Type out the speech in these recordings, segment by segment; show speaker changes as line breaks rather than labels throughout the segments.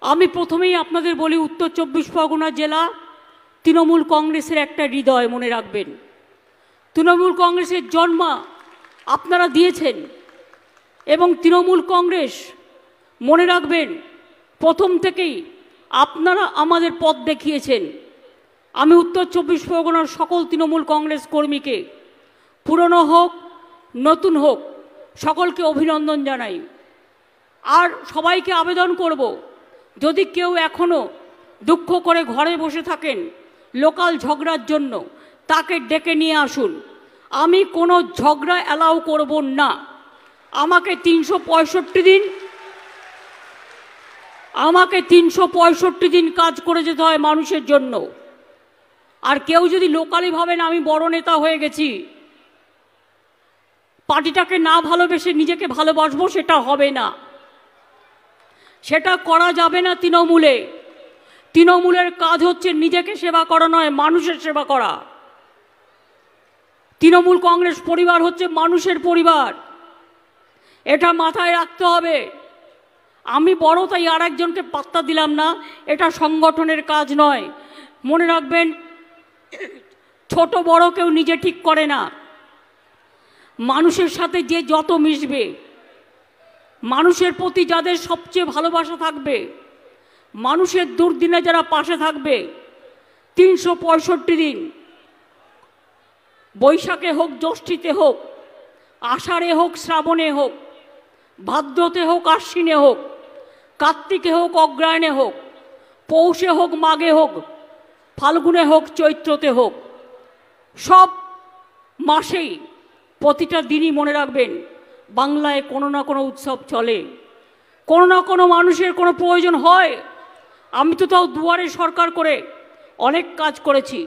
আমি প্রথমেই আপনাদের বলি, উত্তর 24 পরগনা জেলা তৃণমূল কংগ্রেসের একটা হৃদয়, মনে রাখবেন। তৃণমূল কংগ্রেসের জন্ম আপনারা দিয়েছেন এবং তৃণমূল কংগ্রেস, মনে রাখবেন, প্রথম থেকেই আপনারা আমাদের পথ দেখিয়েছেন। আমি উত্তর 24 পরগনার সকল তৃণমূল কংগ্রেস কর্মীকে, পুরনো হোক নতুন হোক, সকলকে অভিনন্দন জানাই। আর সবাইকে আবেদন করব, যদি কেউ এখনও দুঃখ করে ঘরে বসে থাকেন লোকাল ঝগড়ার জন্য, তাকে ডেকে নিয়ে আসুন। আমি কোনো ঝগড়া অ্যালাউ করব না। আমাকে 365 দিন কাজ করে যেতে হয় মানুষের জন্য। আর কেউ যদি লোকালি ভাবেন আমি বড় নেতা হয়ে গেছি, পার্টিটাকে না ভালোবেসে নিজেকে ভালোবাসবো, সেটা হবে না, সেটা করা যাবে না। তৃণমূলের কাজ হচ্ছে নিজেকে সেবা করা নয়, মানুষের সেবা করা। তৃণমূল কংগ্রেস পরিবার হচ্ছে মানুষের পরিবার, এটা মাথায় রাখতে হবে। আমি বড় তাই আর একজনকে পাত্তা দিলাম না, এটা সংগঠনের কাজ নয়। মনে রাখবেন, ছোট বড় কেউ নিজে ঠিক করে না। মানুষের সাথে যে যত মিশবে, মানুষের প্রতি যাদের সবচেয়ে ভালোবাসা থাকবে, মানুষের দুর্দিনে যারা পাশে থাকবে, 365 দিন, বৈশাখে হোক, জ্যৈষ্ঠীতে হোক, আষাঢ়ে হোক, শ্রাবণে হোক, ভাদ্রতে হোক, আশ্বিনে হোক, কার্তিকে হোক, অগ্রহায়ণে হোক, পৌষে হোক, মাঘে হোক, ফাল্গুনে হোক, চৈত্রতে হোক, সব মাসেই প্রতিটা দিনই মনে রাখবেন বাংলায় কোনো না কোনো উৎসব চলে, কোনো না কোনো মানুষের কোনো প্রয়োজন হয়। আমি তো তাও দুয়ারে সরকার করে অনেক কাজ করেছি,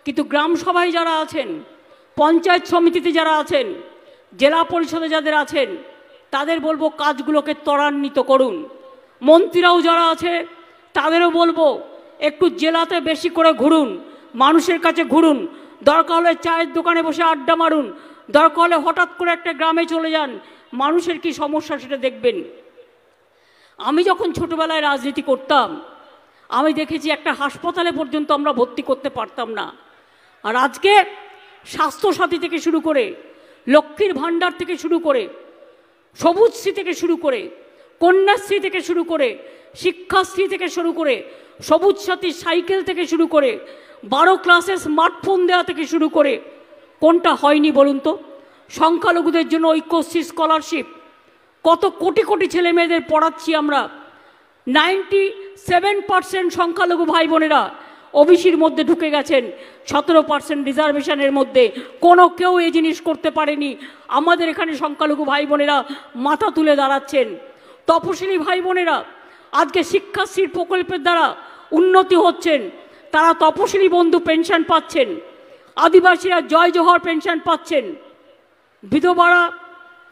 কিন্তু গ্রাম সভায় যারা আছেন, পঞ্চায়েত সমিতিতে যারা আছেন, জেলা পরিষদে যাদের আছেন, তাদের বলবো কাজগুলোকে ত্বরান্বিত করুন। মন্ত্রীরাও যারা আছে তাদেরও বলবো একটু জেলাতে বেশি করে ঘুরুন, মানুষের কাছে ঘুরুন, দরকার হলে চায়ের দোকানে বসে আড্ডা মারুন, দরকার হলে হঠাৎ করে একটা গ্রামে চলে যান, মানুষের কি সমস্যা সেটা দেখবেন। আমি যখন ছোটবেলায় রাজনীতি করতাম, আমি দেখেছি একটা হাসপাতালে পর্যন্ত আমরা ভর্তি করতে পারতাম না। আর আজকে স্বাস্থ্যসাথী থেকে শুরু করে, লক্ষ্মীর ভাণ্ডার থেকে শুরু করে, সবুজশ্রী থেকে শুরু করে, কন্যাশ্রী থেকে শুরু করে, শিক্ষাশ্রী থেকে শুরু করে, সবুজ সাথী সাইকেল থেকে শুরু করে, 12 ক্লাসে স্মার্টফোন দেওয়া থেকে শুরু করে, কোনটা হয়নি বলুন তো? সংখ্যালঘুদের জন্য ঐক্যশ্রী স্কলারশিপ, কত কোটি কোটি ছেলে মেয়েদের পড়াচ্ছি আমরা। 97% সংখ্যালঘু ভাই বোনেরা ওবিসির মধ্যে ঢুকে গেছেন, 17% রিজার্ভেশনের মধ্যে। কোনো কেউ এই জিনিস করতে পারেনি। আমাদের এখানে সংখ্যালঘু ভাই বোনেরা মাথা তুলে দাঁড়াচ্ছেন। তপশিলি ভাই বোনেরা আজকে শিক্ষাশ্রীর প্রকল্পের দ্বারা উন্নতি হচ্ছেন, তারা তপশিলি বন্ধু পেনশন পাচ্ছেন, আদিবাসীরা জয় জোহর পেনশন পাচ্ছেন। বিধবারা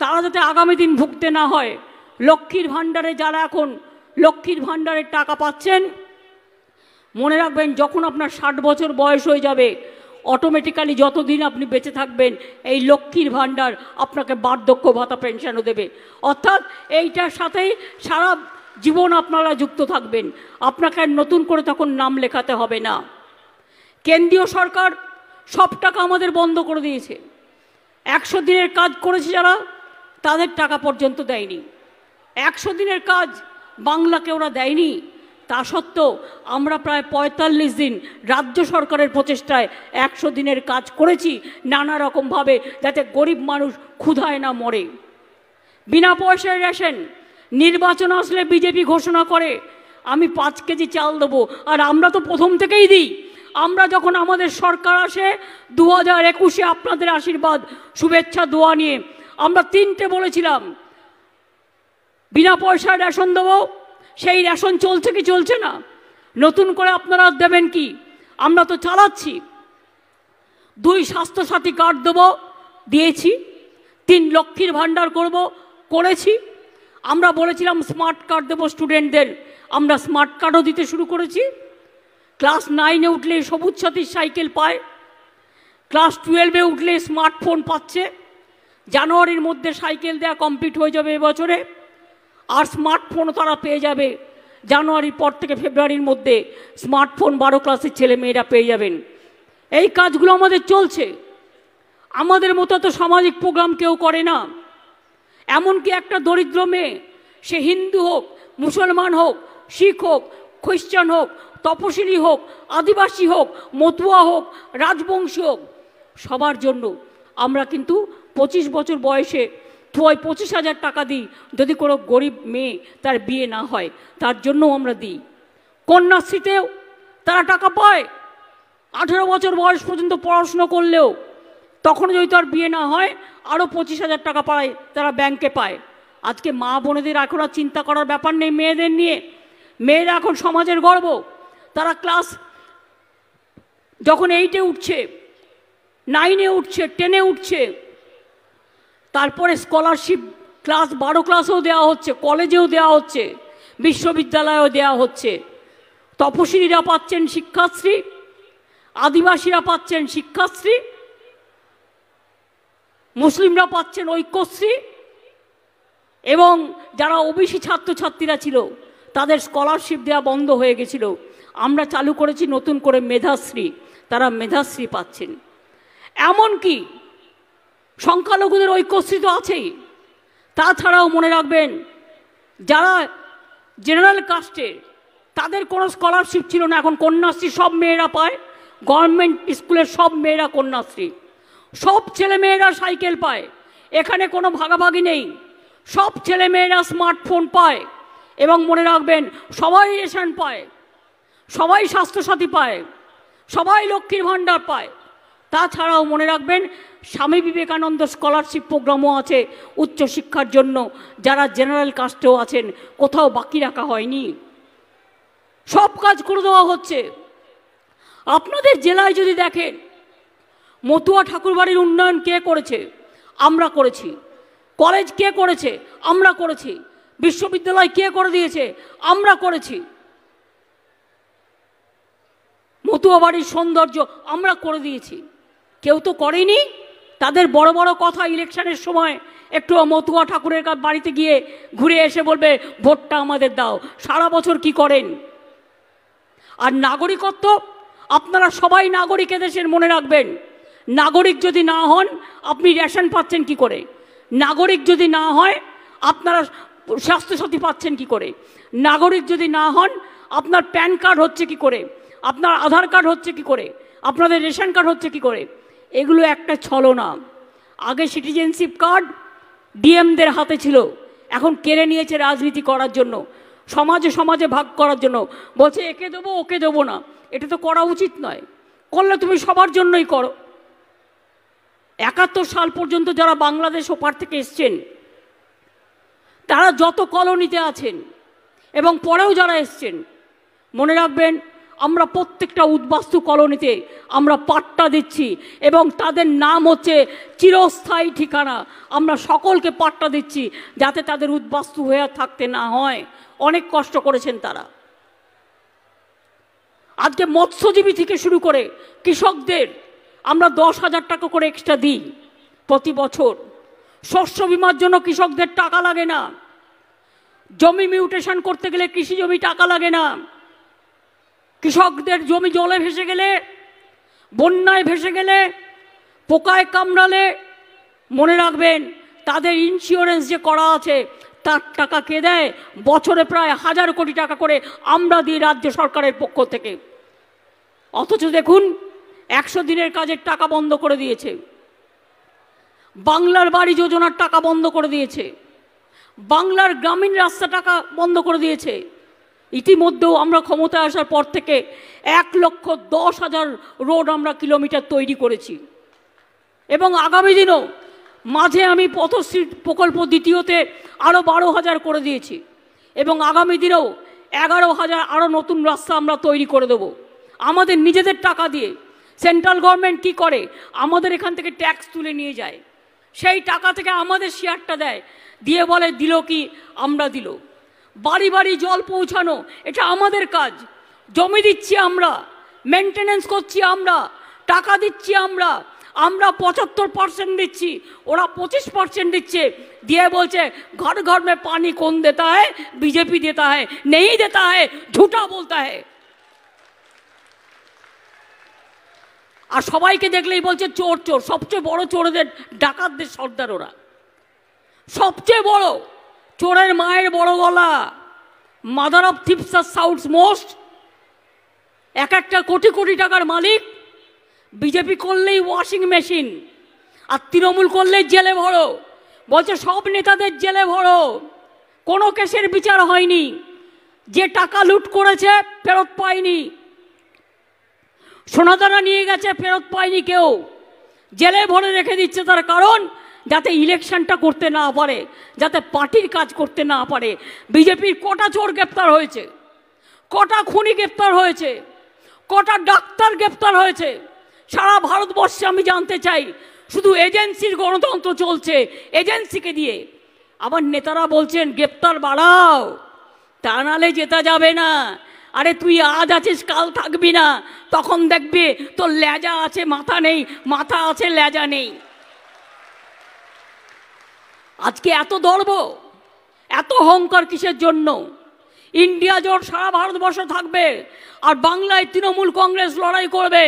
তারা যাতে আগামী দিন ভুগতে না হয়, লক্ষ্মীর ভাণ্ডারে যারা এখন লক্ষ্মীর ভাণ্ডারের টাকা পাচ্ছেন, মনে রাখবেন যখন আপনার 60 বছর বয়স হয়ে যাবে, অটোমেটিক্যালি যতদিন আপনি বেঁচে থাকবেন এই লক্ষ্মীর ভাণ্ডার আপনাকে বার্ধক্য ভাতা পেনশনও দেবে। অর্থাৎ এইটার সাথেই সারা জীবন আপনারা যুক্ত থাকবেন, আপনাকে নতুন করে তখন নাম লেখাতে হবে না। কেন্দ্রীয় সরকার সব টাকা আমাদের বন্ধ করে দিয়েছে। 100 দিনের কাজ করেছে যারা, তাদের টাকা পর্যন্ত দেয়নি। 100 দিনের কাজ বাংলাকে ওরা দেয়নি। তা সত্ত্বেও আমরা প্রায় 45 দিন রাজ্য সরকারের প্রচেষ্টায় 100 দিনের কাজ করেছি, নানা রকমভাবে, যাতে গরিব মানুষ ক্ষুধায় না মরে। বিনা পয়সায় রেশন, নির্বাচন আসলে বিজেপি ঘোষণা করে আমি 5 কেজি চাল দেবো, আর আমরা তো প্রথম থেকেই দিই। আমরা যখন আমাদের সরকার আসে 2021-এ আপনাদের আশীর্বাদ শুভেচ্ছা দোয়া নিয়ে আমরা 3টে বলেছিলাম, বিনা পয়সায় রেশন দেবো। সেই রেশন চলছে কি চলছে না? নতুন করে আপনারা দেবেন কি? আমরা তো চালাচ্ছি। 2 স্বাস্থ্যসাথী কার্ড দেবো, দিয়েছি। 3 লক্ষ্মীর ভাণ্ডার করব, করেছি। আমরা বলেছিলাম স্মার্ট কার্ড দেবো স্টুডেন্টদের, আমরা স্মার্ট কার্ডও দিতে শুরু করেছি। ক্লাস 9-এ উঠলে সবুজ সাথীর সাইকেল পায়, ক্লাস 12-এ উঠলে স্মার্টফোন পাচ্ছে। জানুয়ারির মধ্যে সাইকেল দেওয়া কমপ্লিট হয়ে যাবে এবছরে, আর স্মার্টফোনও তারা পেয়ে যাবে। জানুয়ারির পর থেকে ফেব্রুয়ারির মধ্যে স্মার্টফোন 12 ক্লাসের ছেলে মেয়েরা পেয়ে যাবেন। এই কাজগুলো আমাদের চলছে। আমাদের মতো তো সামাজিক প্রোগ্রাম কেউ করে না। এমনকি একটা দরিদ্র মেয়ে, সে হিন্দু হোক, মুসলমান হোক, শিখ হোক, খ্রিস্টান হোক, তপশিলি হোক, আদিবাসী হোক, মতুয়া হোক, রাজবংশী হোক, সবার জন্য আমরা কিন্তু 25 বছর বয়সে 25,000 টাকা দিই। যদি কোনো গরিব মেয়ে তার বিয়ে না হয় তার জন্যও আমরা দিই। কন্যাশ্রীতেও তারা টাকা পায়। 18 বছর বয়স পর্যন্ত পড়াশুনো করলেও তখন যদি তার বিয়ে না হয় আরও 25,000 টাকা পায়, তারা ব্যাংকে পায়। আজকে মা বোনেদের এখন আর চিন্তা করার ব্যাপার নেই মেয়েদের নিয়ে। মেয়েরা এখন সমাজের গর্ব। তারা ক্লাস যখন 8-এ উঠছে, 9-এ উঠছে, 10-এ উঠছে, তারপরে স্কলারশিপ ক্লাস 12 ক্লাসেও দেওয়া হচ্ছে, কলেজেও দেওয়া হচ্ছে, বিশ্ববিদ্যালয়েও দেওয়া হচ্ছে। তপশিলীরা পাচ্ছেন শিক্ষাশ্রী, আদিবাসীরা পাচ্ছেন শিক্ষাশ্রী, মুসলিমরা পাচ্ছেন ঐক্যশ্রী, এবং যারা ওবিসি ছাত্রছাত্রীরা ছিল তাদের স্কলারশিপ দেওয়া বন্ধ হয়ে গেছিল। আমরা চালু করেছি নতুন করে মেধাশ্রী, তারা মেধাশ্রী পাচ্ছেন। এমনকি সংখ্যালঘুদের ঐক্যশ্রী তো আছেই। তাছাড়াও মনে রাখবেন, যারা জেনারেল কাস্টের তাদের কোনো স্কলারশিপ ছিল না, এখন কন্যাশ্রী সব মেয়েরা পায়। গভর্নমেন্ট স্কুলের সব মেয়েরা কন্যাশ্রী, সব ছেলে মেয়েরা সাইকেল পায়। এখানে কোনো ভাগাভাগি নেই, সব ছেলে মেয়েরা স্মার্টফোন পায়। এবং মনে রাখবেন, সবাই রেশন পায়, সবাই স্বাস্থ্যসাথী পায়, সবাই লক্ষ্মীর ভাণ্ডার পায়। তাছাড়াও মনে রাখবেন, স্বামী বিবেকানন্দ স্কলারশিপ প্রোগ্রামও আছে উচ্চশিক্ষার জন্য। যারা জেনারেল কাস্টেও আছেন, কোথাও বাকি রাখা হয়নি, সব কাজ করে দেওয়া হচ্ছে। আপনাদের জেলায় যদি দেখেন, মতুয়া ঠাকুরবাড়ির উন্নয়ন কে করেছে? আমরা করেছি। কলেজ কে করেছে? আমরা করেছি। বিশ্ববিদ্যালয় কে করে দিয়েছে? আমরা করেছি। মতুয়া বাড়ির সৌন্দর্য আমরা করে দিয়েছি। কেউ তো করেনি। তাদের বড় বড় কথা ইলেকশনের সময় একটু মতুয়া ঠাকুরের বাড়িতে গিয়ে ঘুরে এসে বলবে ভোটটা আমাদের দাও। সারা বছর কি করেন? আর নাগরিকত্ব, আপনারা সবাই নাগরিক এদেশের, মনে রাখবেন। নাগরিক যদি না হন, আপনি রেশন পাচ্ছেন কি করে? নাগরিক যদি না হয়, আপনারা স্বাস্থ্যসাথী পাচ্ছেন কি করে? নাগরিক যদি না হন, আপনার প্যান কার্ড হচ্ছে কি করে? আপনার আধার কার্ড হচ্ছে কি করে? আপনাদের রেশন কার্ড হচ্ছে কি করে? এগুলো একটা ছলনা। আগে সিটিজেনশিপ কার্ড ডিএমদের হাতে ছিল, এখন কেড়ে নিয়েছে রাজনীতি করার জন্য, সমাজে সমাজে ভাগ করার জন্য। বলছে একে দেবো ওকে দেবো না। এটা তো করা উচিত নয়। করলে তুমি সবার জন্যই করো। 71 সাল পর্যন্ত যারা বাংলাদেশ ওপার থেকে এসছেন, তারা যত কলোনিতে আছেন এবং পরেও যারা এসছেন, মনে রাখবেন, আমরা প্রত্যেকটা উদ্বাস্তু কলোনিতে আমরা পাট্টা দিচ্ছি এবং তাদের নাম হচ্ছে চিরস্থায়ী ঠিকানা। আমরা সকলকে পাট্টা দিচ্ছি যাতে তাদের উদ্বাস্তু হয়ে থাকতে না হয়। অনেক কষ্ট করেছেন তারা। আজকে মৎস্যজীবী থেকে শুরু করে কৃষকদের আমরা 10,000 টাকা করে এক্সট্রা দিই প্রতি বছর। শস্য বিমার জন্য কৃষকদের টাকা লাগে না। জমি মিউটেশন করতে গেলে কৃষি জমি টাকা লাগে না। কৃষকদের জমি জলে ভেসে গেলে, বন্যায় ভেসে গেলে, পোকায় কামড়ালে, মনে রাখবেন তাদের ইন্স্যুরেন্স যে করা আছে তার টাকা কে দেয়? বছরে প্রায় 1000 কোটি টাকা করে আমরা দিই রাজ্য সরকারের পক্ষ থেকে। অথচ দেখুন, 100 দিনের কাজের টাকা বন্ধ করে দিয়েছে, বাংলার বাড়ি যোজনার টাকা বন্ধ করে দিয়েছে, বাংলার গ্রামীণ রাস্তা টাকা বন্ধ করে দিয়েছে। ইতিমধ্যেও আমরা ক্ষমতায় আসার পর থেকে 1,10,000 রোড আমরা কিলোমিটার তৈরি করেছি। এবং আগামী দিনও মাঝে আমি পথশ্রী প্রকল্প দ্বিতীয়তে আরও 12,000 করে দিয়েছি। এবং আগামী দিনেও 11,000 আরও নতুন রাস্তা আমরা তৈরি করে দেব আমাদের নিজেদের টাকা দিয়ে। সেন্ট্রাল গভর্নমেন্ট কি করে? আমাদের এখান থেকে ট্যাক্স তুলে নিয়ে যায়, সেই টাকা থেকে আমাদের শেয়ারটা দেয়, দিয়ে বলে দিল কি? আমরা দিল। বাড়ি বাড়ি জল পৌঁছানো, এটা আমাদের কাজ। জমি দিচ্ছি আমরা, মেনটেনেন্স করছি আমরা, টাকা দিচ্ছি আমরা। আমরা 75% দিচ্ছি, ওরা 25% দিচ্ছে, দিয়ে বলছে ঘর ঘর में पानी कौन देता है, बीजेपी देता है, नहीं देता है, झूठा बोलता है। আর সবাইকে দেখলেই বলছে চোর চোর। সবচেয়ে বড় চোরদের ডাকাতদের সর্দার ওরা, সবচেয়ে বড় চোরের মায়ের বড় গলা। মাদার অফ থিপস আর সাউথস মোস্ট। এক একটা কোটি কোটি টাকার মালিক। বিজেপি করলেই ওয়াশিং মেশিন, আর তৃণমূল করলেই জেলে ভরো। বলছে সব নেতাদের জেলে ভরো, কোনো কেসের বিচার হয়নি, যে টাকা লুট করেছে ফেরত পায়নি, সোনাদানা নিয়ে গেছে ফেরত পায়নি কেউ, জেলে ভরে রেখে দিচ্ছে। তার কারণ যাতে ইলেকশনটা করতে না পারে, যাতে পার্টির কাজ করতে না পারে। বিজেপির কটা চোর গ্রেপ্তার হয়েছে, কটা খুনি গ্রেপ্তার হয়েছে, কটা ডাক্তার গ্রেপ্তার হয়েছে সারা ভারতবর্ষে আমি জানতে চাই। শুধু এজেন্সির গণতন্ত্র চলছে, এজেন্সিকে দিয়ে। আবার নেতারা বলছেন গ্রেপ্তার বাড়াও, তা নাহলে জেতা যাবে না। আরে তুই আজ আছিস কাল থাকবি না, তখন দেখবি তোর লেজা আছে মাথা নেই, মাথা আছে লেজা নেই। আজকে এত দর্ব, এত অহংকার কিসের জন্য? ইন্ডিয়া জোট সারা ভারতবর্ষ থাকবে, আর বাংলায় তৃণমূল কংগ্রেস লড়াই করবে।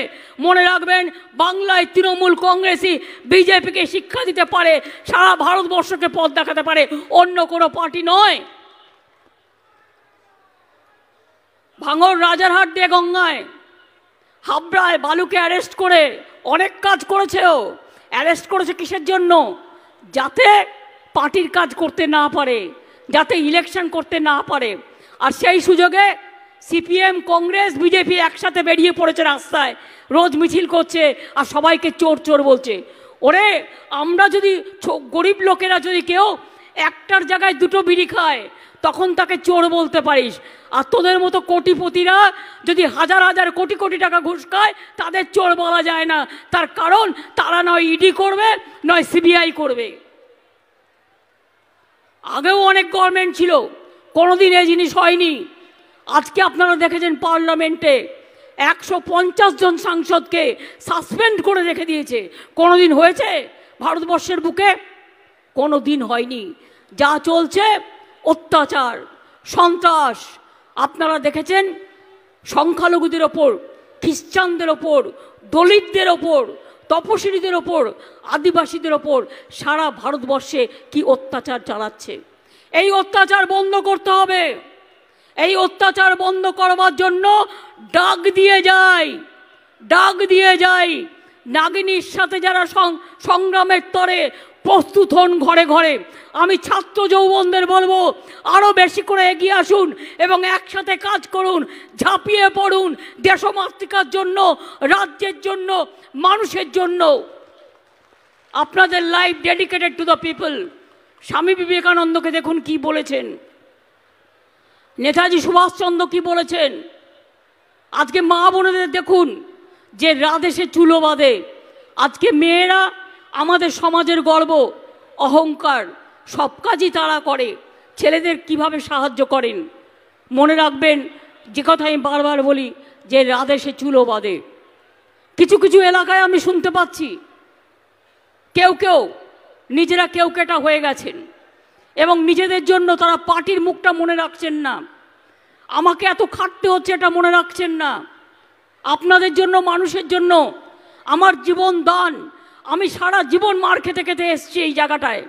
মনে রাখবেন, বাংলায় তৃণমূল কংগ্রেসই বিজেপিকে শিক্ষা দিতে পারে, সারা ভারতবর্ষকে পথ দেখাতে পারে, অন্য কোনো পার্টি নয়। ভাঙড়, রাজারহাট দিয়ে গঙ্গায়, হাবড়ায় বালুকে অ্যারেস্ট করে অনেক কাজ করেছে। ও অ্যারেস্ট করেছে কিসের জন্য? যাতে পার্টির কাজ করতে না পারে, যাতে ইলেকশন করতে না পারে। আর সেই সুযোগে সিপিএম, কংগ্রেস, বিজেপি একসাথে বেরিয়ে পড়েছে রাস্তায়, রোজ মিছিল করছে আর সবাইকে চোর চোর বলছে। ওরে, আমরা যদি গরিব লোকেরা যদি কেউ একটার জায়গায় দুটো বিড়ি খায়, তখন তাকে চোর বলতে পারিস। আর তোদের মতো কোটিপতিরা যদি হাজার হাজার কোটি কোটি টাকা ঘুষ খায়, তাদের চোর বলা যায় না। তার কারণ তারা নয় ইডি করবে, নয় সিবিআই করবে। আগেও অনেক গভর্নমেন্ট ছিল, কোনোদিন এই জিনিস হয়নি। আজকে আপনারা দেখেছেন পার্লামেন্টে 150 জন সাংসদকে সাসপেন্ড করে রেখে দিয়েছে। কোনোদিন হয়েছে ভারতবর্ষের বুকে? কোনোদিন হয়নি। যা চলছে অত্যাচার, সন্ত্রাস। আপনারা দেখেছেন সংখ্যালঘুদের ওপর, খ্রিস্টানদের ওপর, দলিতদের ওপর, তপশিলীদের ওপর, আদিবাসীদের ওপর সারা ভারতবর্ষে কি অত্যাচার চালাচ্ছে। এই অত্যাচার বন্ধ করতে হবে। এই অত্যাচার বন্ধ করবার জন্য ডাক দিয়ে যাই নাগিনীর সাথে যারা সংগ্রামের তরে প্রস্তুত হন ঘরে ঘরে। আমি ছাত্র যৌবনদের বলবো, আরও বেশি করে এগিয়ে আসুন এবং একসাথে কাজ করুন, ঝাঁপিয়ে পড়ুন দেশমাতৃকার জন্য, রাজ্যের জন্য, মানুষের জন্য। আপনাদের life dedicated to the people. স্বামী বিবেকানন্দকে দেখুন কি বলেছেন, নেতাজি সুভাষচন্দ্র কি বলেছেন। আজকে মা বোনেদের দেখুন যে রাধেসে চুলো বাঁধে। আজকে মেয়েরা আমাদের সমাজের গর্ব, অহংকার, সব কাজই তারা করে। ছেলেদের কিভাবে সাহায্য করেন মনে রাখবেন। যে কথা আমি বারবার বলি যে রাধেসে চুলো বাঁধে। কিছু কিছু এলাকায় আমি শুনতে পাচ্ছি কেউ কেউ নিজেরা কেউ কেটা হয়ে গেছেন এবং নিজেদের জন্য তারা পার্টির মুখটা মনে রাখছেন না। আমাকে এত খাটতে হচ্ছে এটা মনে রাখছেন না। আপনাদের জন্য, মানুষের জন্য আমার জীবন দান। আমি সারা জীবন মার খেতে খেতে এসছি এই জায়গাটায়।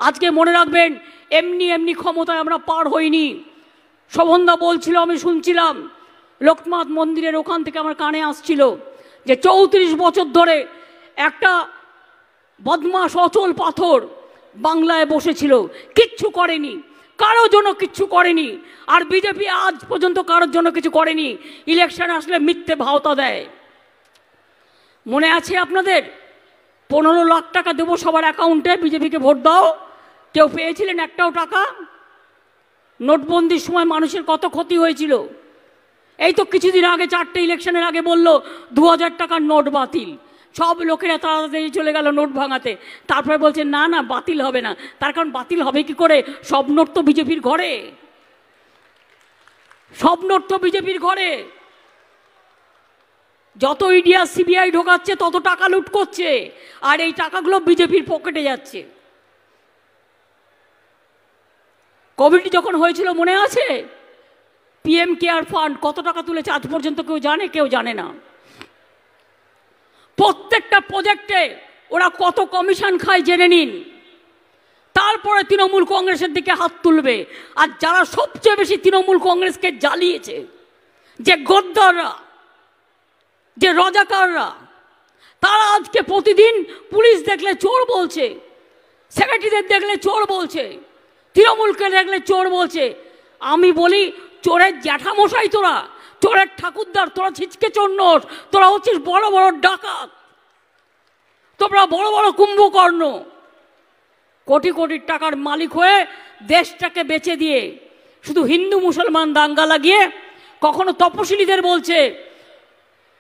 আজকে মনে রাখবেন, এমনি এমনি ক্ষমতায় আমরা পার হইনি। শোভনদা বলছিল, আমি শুনছিলাম, লোকনাথ মন্দিরের ওখান থেকে আমার কানে আসছিল যে 34 বছর ধরে একটা বদমাশ অচল পাথর বাংলায় বসেছিল, কিচ্ছু করেনি, কারোর জন্য কিচ্ছু করেনি। আর বিজেপি আজ পর্যন্ত কারোর জন্য কিছু করেনি। ইলেকশন আসলে মিথ্যে ভাওতা দেয়। মনে আছে আপনাদের? 15 লাখ টাকা দেবো সবার অ্যাকাউন্টে, বিজেপিকে ভোট দাও। কেউ পেয়েছিলেন একটাও টাকা? নোটবন্দির সময় মানুষের কত ক্ষতি হয়েছিল। এই তো কিছুদিন আগে 4টে ইলেকশনের আগে বলল 2000 টাকার নোট বাতিল। সব লোকেরা তাড়াতাড়ি চলে গেল নোট ভাঙাতে। তারপরে বলছে না না বাতিল হবে না। তার কারণ বাতিল হবে কি করে? সব নোট তো বিজেপির ঘরে, সব নোট তো বিজেপির ঘরে। যত ইডি আর সিবিআই ঢোকাচ্ছে তত টাকা লুট করছে, আর এই টাকাগুলো বিজেপির পকেটে যাচ্ছে। কোভিড যখন হয়েছিল মনে আছে? পিএম কেয়ার ফান্ড কত টাকা তুলেছে আজ পর্যন্ত কেউ জানে? কেউ জানে না। প্রত্যেকটা প্রজেক্টে ওরা কত কমিশন খায় জেনে নিন, তারপরে তৃণমূল কংগ্রেসের দিকে হাত তুলবে। আর যারা সবচেয়ে বেশি তৃণমূল কংগ্রেসকে জ্বালিয়েছে, যে গদ্দাররা, যে রজাকাররা, তারা আজকে প্রতিদিন পুলিশ দেখলে চোর বলছে, সেক্রেটারিদের দেখলে চোর বলছে, তৃণমূলকে দেখলে চোর বলছে। আমি বলি, চোরের জ্যাঠামশাই তোরা, চোরের ঠাকুরদার তোরা, ছিচকে চোর নোস, তোরা হচ্ছিস বড় বড় ডাকাত, তোমরা বড় বড় কুম্ভকর্ণ। কোটি কোটি টাকার মালিক হয়ে দেশটাকে বেচে দিয়ে শুধু হিন্দু মুসলমান দাঙ্গা লাগিয়ে, কখনো তপশিলীদের বলছে,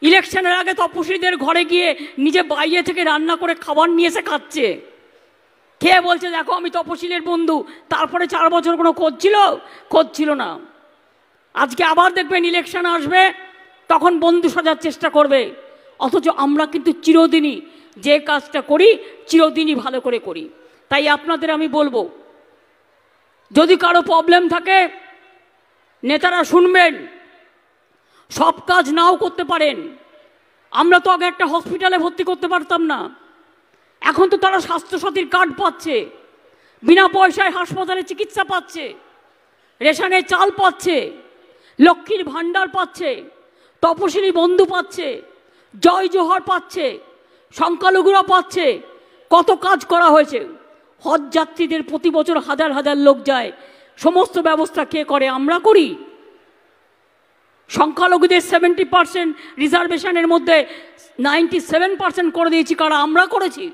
ইলেকশনের আগে তপশিলীদের ঘরে গিয়ে নিজে বাইরে থেকে রান্না করে খাবার নিয়ে এসে খাচ্ছে, খেয়ে বলছে দেখো আমি তপশিলের বন্ধু। তারপরে 4 বছর কোনো খোঁজ ছিল না। আজকে আবার দেখবেন ইলেকশন আসবে, তখন বন্ধু সাজার চেষ্টা করবে। অথচ আমরা কিন্তু চিরদিনই যে কাজটা করি চিরদিনই ভালো করে করি। তাই আপনাদের আমি বলবো, যদি কারো প্রবলেম থাকে নেতারা শুনবেন, সব কাজ নাও করতে পারেন। আমরা তো আগে একটা হসপিটালে ভর্তি করতে পারতাম না, এখন তো তারা স্বাস্থ্যসাথীর কার্ড পাচ্ছে, বিনা পয়সায় হাসপাতালে চিকিৎসা পাচ্ছে, রেশনের চাল পাচ্ছে, লক্ষ্মীর ভাণ্ডার পাচ্ছে, তপশিলি বন্ধু পাচ্ছে, জয় জোহার পাচ্ছে, সংখ্যালঘুরা পাচ্ছে। কত কাজ করা হয়েছে। হজ যাত্রীদের প্রতি বছর হাজার হাজার লোক যায়, সমস্ত ব্যবস্থা কে করে? আমরা করি। সংখ্যালঘুদের 70% রিজার্ভেশনের মধ্যে 97% করে দিয়েছি কারা? আমরা করেছি।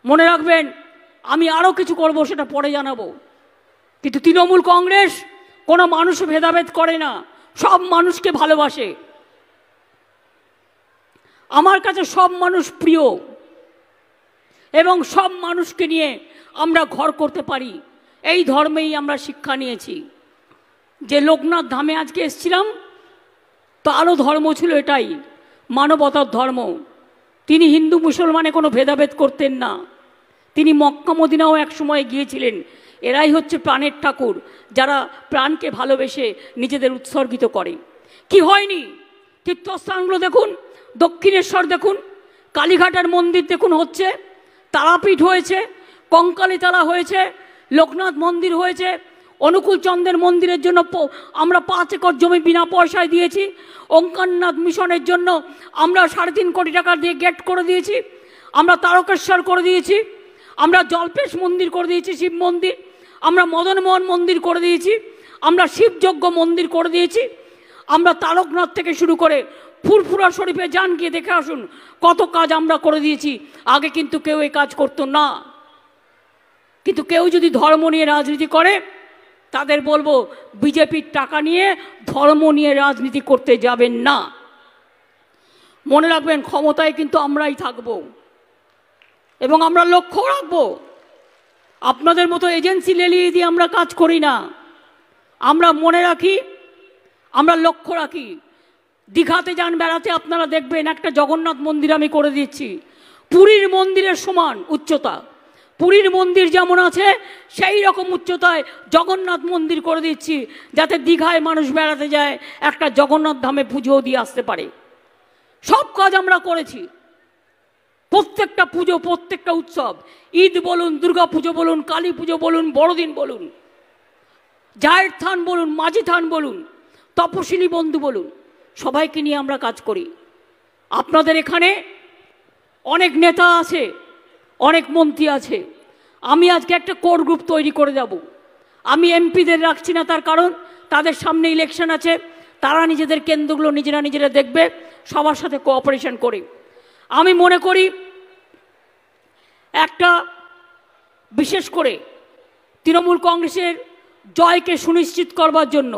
মনে রাখবেন, আমি আরও কিছু করব, সেটা পরে জানাবো। কিন্তু তৃণমূল কংগ্রেস কোনো মানুষ ভেদাভেদ করে না, সব মানুষকে ভালোবাসে। আমার কাছে সব মানুষ প্রিয় এবং সব মানুষকে নিয়ে আমরা ঘর করতে পারি। এই ধর্মেই আমরা শিক্ষা নিয়েছি। যে লোকনাথ ধামে আজকে এসেছিলাম, তারও ধর্ম ছিল এটাই, মানবতার ধর্ম। তিনি হিন্দু মুসলমানে কোনো ভেদাভেদ করতেন না। তিনি মক্কা মদিনাও এক সময় গিয়েছিলেন। এরাই হচ্ছে প্রাণের ঠাকুর, যারা প্রাণকে ভালোবেসে নিজেদের উৎসর্গিত করে। কি হয়নি? তীর্থস্থানগুলো দেখুন, দক্ষিণেশ্বর দেখুন, কালীঘাটের মন্দির দেখুন হচ্ছে, তারাপীঠ হয়েছে, কঙ্কালীতলা হয়েছে, লোকনাথ মন্দির হয়েছে, অনুকূল চন্দ্রের মন্দিরের জন্য আমরা 5 একর জমি বিনা পয়সায় দিয়েছি। ওঙ্কারনাথ মিশনের জন্য আমরা 3.5 কোটি টাকা দিয়ে গেট করে দিয়েছি। আমরা তারকেশ্বর করে দিয়েছি, আমরা জলপেশ মন্দির করে দিয়েছি, শিব মন্দির, আমরা মদনমোহন মন্দির করে দিয়েছি, আমরা শিবযজ্ঞ মন্দির করে দিয়েছি। আমরা তারকনাথ থেকে শুরু করে ফুরফুরা শরীফে যান, গিয়ে দেখে আসুন কত কাজ আমরা করে দিয়েছি। আগে কিন্তু কেউ এই কাজ করতো না। কিন্তু কেউ যদি ধর্ম নিয়ে রাজনীতি করে, তাদের বলবো বিজেপির টাকা নিয়ে ধর্ম নিয়ে রাজনীতি করতে যাবেন না। মনে রাখবেন, ক্ষমতায় কিন্তু আমরাই থাকব এবং আমরা লক্ষ্য রাখবো। আপনাদের মতো এজেন্সি লেলিয়ে দিয়ে আমরা কাজ করি না। আমরা মনে রাখি, আমরা লক্ষ্য রাখি। দীঘাতে যান বেড়াতে, আপনারা দেখবেন একটা জগন্নাথ মন্দির আমি করে দিচ্ছি, পুরীর মন্দিরের সমান উচ্চতা। পুরীর মন্দির যেমন আছে সেই রকম উচ্চতায় জগন্নাথ মন্দির করে দিচ্ছি, যাতে দীঘায় মানুষ বেড়াতে যায় একটা জগন্নাথ ধামে পুজো দিয়ে আসতে পারে। সব কাজ আমরা করেছি। প্রত্যেকটা পুজো, প্রত্যেকটা উৎসব, ঈদ বলুন, দুর্গা পুজো বলুন, কালী পুজো বলুন, বড়দিন বলুন, জায়ের থান বলুন, মাঝি থান বলুন, তপশিলি বন্ধু বলুন, সবাইকে নিয়ে আমরা কাজ করি। আপনাদের এখানে অনেক নেতা আছে, অনেক মন্ত্রী আছে। আমি আজকে একটা কোর গ্রুপ তৈরি করে যাব। আমি এমপিদের রাখছি না, তার কারণ তাদের সামনে ইলেকশন আছে, তারা নিজেদের কেন্দ্রগুলো নিজেরা দেখবে, সবার সাথে কোঅপারেশন করে। আমি মনে করি একটা বিশেষ করে তৃণমূল কংগ্রেসের জয়কে সুনিশ্চিত করবার জন্য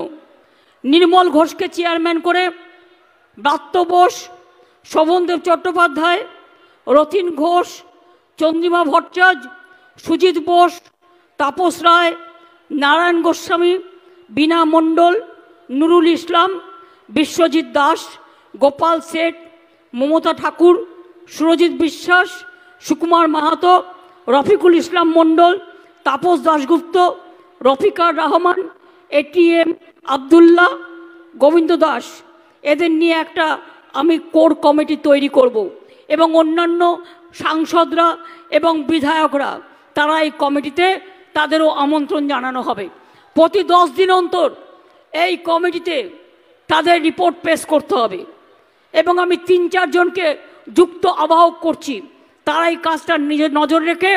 নির্মল ঘোষকে চেয়ারম্যান করে ব্রাত্য বোস, শোভনদেব চট্টোপাধ্যায়, রথীন ঘোষ, চন্দ্রিমা ভট্টাচার্য, সুজিত বোস, তাপস রায়, নারায়ণ গোস্বামী, বীণা মণ্ডল, নুরুল ইসলাম, বিশ্বজিৎ দাস, গোপাল শেঠ, মমতা ঠাকুর, সুরজিৎ বিশ্বাস, সুকুমার মাহাতো, রফিকুল ইসলাম মণ্ডল, তাপস দাশগুপ্ত, রফিকার রহমান, এটিএম আবদুল্লাহ, গোবিন্দ দাস, এদের নিয়ে একটা আমি কোর কমিটি তৈরি করব এবং অন্যান্য সাংসদরা এবং বিধায়করা তারা এই কমিটিতে তাদেরও আমন্ত্রণ জানানো হবে। প্রতি 10 দিন অন্তর এই কমিটিতে তাদের রিপোর্ট পেশ করতে হবে এবং আমি 3-4 জনকে যুক্ত আহ্বায়ক করছি, তারা এই কাজটা নিজের নজর রেখে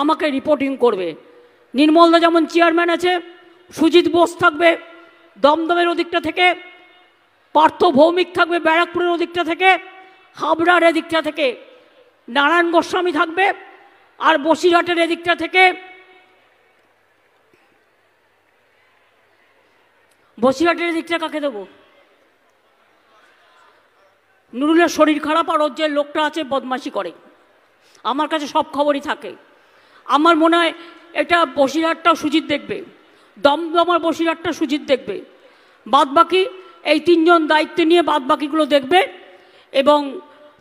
আমাকে রিপোর্টিং করবে। নির্মলদা যেমন চেয়ারম্যান আছে, সুজিত বোস থাকবে দমদমের ওদিকটা থেকে, পার্থ ভৌমিক থাকবে ব্যারাকপুরের ওদিকটা থেকে, হাবড়ার এদিকটা থেকে নারায়ণ গোস্বামী থাকবে, আর বসিরহাটের এদিকটা থেকে বসিরহাটের দিকটা কাকে দেবো? নুরুলের শরীর খারাপ আর ওর যে লোকটা আছে বদমাশি করে, আমার কাছে সব খবরই থাকে। আমার মনে হয় এটা বসিরহাটটাও সুজিত দেখবে, দমদম আর বসিরহাটটা সুজিত দেখবে, বাদবাকি এই 3 জন দায়িত্ব নিয়ে বাদবাকিগুলো দেখবে এবং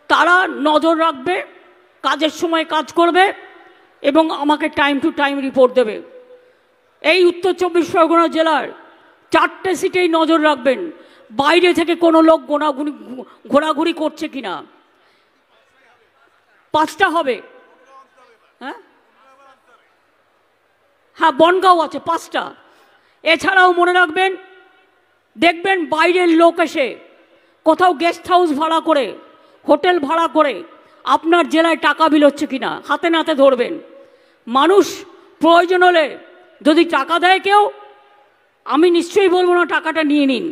তারা নজর রাখবে, কাজের সময় কাজ করবে এবং আমাকে টাইম টু টাইম রিপোর্ট দেবে। এই উত্তর 24 পরগনা জেলার 4টে সিটেই নজর রাখবেন, বাইরে থেকে কোনো লোক ঘোরাঘুরি করছে কিনা। 5টা হবে, হ্যাঁ হ্যাঁ বনগাঁও আছে 5টা। এছাড়াও মনে রাখবেন, দেখবেন বাইরের লোক এসে কোথাও গেস্ট হাউস ভাড়া করে, হোটেল ভাড়া করে আপনার জেলায় টাকা বিল হচ্ছে কিনা হাতে নাতে ধরবেন। মানুষ প্রয়োজন হলে যদি টাকা দেয় কেউ, আমি নিশ্চয়ই বলবো না টাকাটা নিয়ে নিন,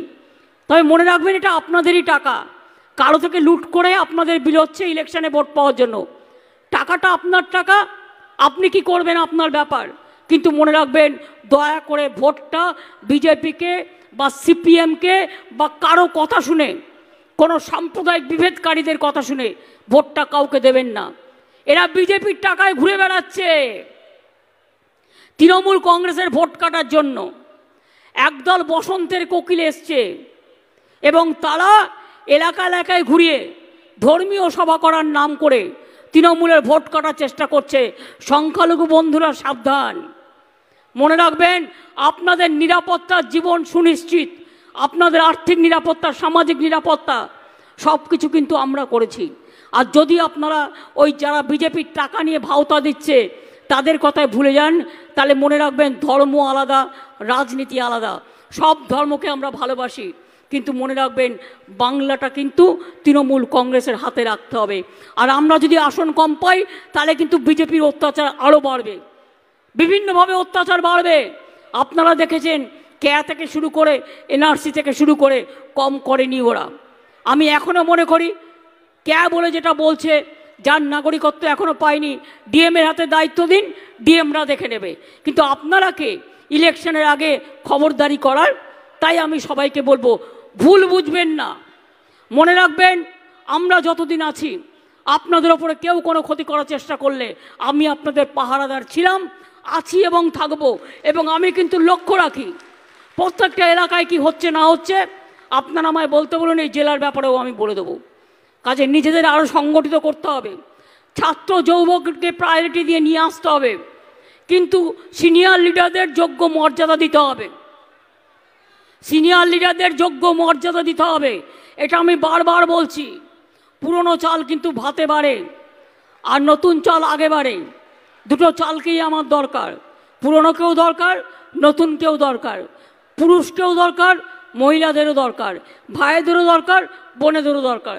তবে মনে রাখবেন এটা আপনাদেরই টাকা, কারো থেকে লুট করে আপনাদের বিল হচ্ছে ইলেকশনে ভোট পাওয়ার জন্য। টাকাটা আপনার টাকা, আপনি কি করবেন আপনার ব্যাপার, কিন্তু মনে রাখবেন দয়া করে ভোটটা বিজেপিকে বা সিপিএমকে বা কারো কথা শুনে, কোনো সাম্প্রদায়িক বিভেদকারীদের কথা শুনে ভোটটা কাউকে দেবেন না। এরা বিজেপির টাকায় ঘুরে বেড়াচ্ছে তৃণমূল কংগ্রেসের ভোট কাটার জন্য। একদল বসন্তের কোকিল এসছে এবং তারা এলাকা এলাকায় ঘুরিয়ে ধর্মীয় সভা করার নাম করে তৃণমূলের ভোট কাটার চেষ্টা করছে। সংখ্যালঘু বন্ধুরা সাবধান, মনে রাখবেন আপনাদের নিরাপত্তার জীবন সুনিশ্চিত, আপনাদের আর্থিক নিরাপত্তা, সামাজিক নিরাপত্তা সব কিছু কিন্তু আমরা করেছি। আর যদি আপনারা ওই যারা বিজেপির টাকা নিয়ে ভাওতা দিচ্ছে তাদের কথায় ভুলে যান, তাহলে মনে রাখবেন ধর্ম আলাদা, রাজনীতি আলাদা। সব ধর্মকে আমরা ভালোবাসি, কিন্তু মনে রাখবেন বাংলাটা কিন্তু তৃণমূল কংগ্রেসের হাতে রাখতে হবে। আর আমরা যদি আসন কম পাই তাহলে কিন্তু বিজেপির অত্যাচার আরও বাড়বে, বিভিন্নভাবে অত্যাচার বাড়বে। আপনারা দেখেছেন কেয়া থেকে শুরু করে এনআরসি থেকে শুরু করে কম করেনি ওরা। আমি এখনও মনে করি কেয়া বলে যেটা বলছে, যার নাগরিকত্ব এখনও পায়নি ডিএমের হাতে দায়িত্ব দিন, ডিএমরা দেখে নেবে। কিন্তু আপনারা কে ইলেকশনের আগে খবরদারি করার? তাই আমি সবাইকে বলবো ভুল বুঝবেন না, মনে রাখবেন আমরা যতদিন আছি আপনাদের ওপরে কেউ কোনো ক্ষতি করার চেষ্টা করলে আমি আপনাদের পাহারাদার ছিলাম, আছি এবং থাকবো। এবং আমি কিন্তু লক্ষ্য রাখি প্রত্যেকটা এলাকায় কি হচ্ছে না হচ্ছে, আপনারা আমায় বলতে বলুন, এই জেলার ব্যাপারেও আমি বলে দেবো। কাজে নিজেদের আরও সংগঠিত করতে হবে, ছাত্র যুবককে প্রায়োরিটি দিয়ে নিয়ে আসতে হবে, কিন্তু সিনিয়র লিডারদের যোগ্য মর্যাদা দিতে হবে, সিনিয়র লিডারদের যোগ্য মর্যাদা দিতে হবে। এটা আমি বারবার বলছি। পুরনো চাল কিন্তু ভাতে বাড়ে আর নতুন চাল আগে বাড়ে, দুটো চালকেই আমার দরকার। পুরনোকেও দরকার, নতুনকেও দরকার, পুরুষকেও দরকার, মহিলাদেরও দরকার, ভাইদেরও দরকার, বোনেদেরও দরকার।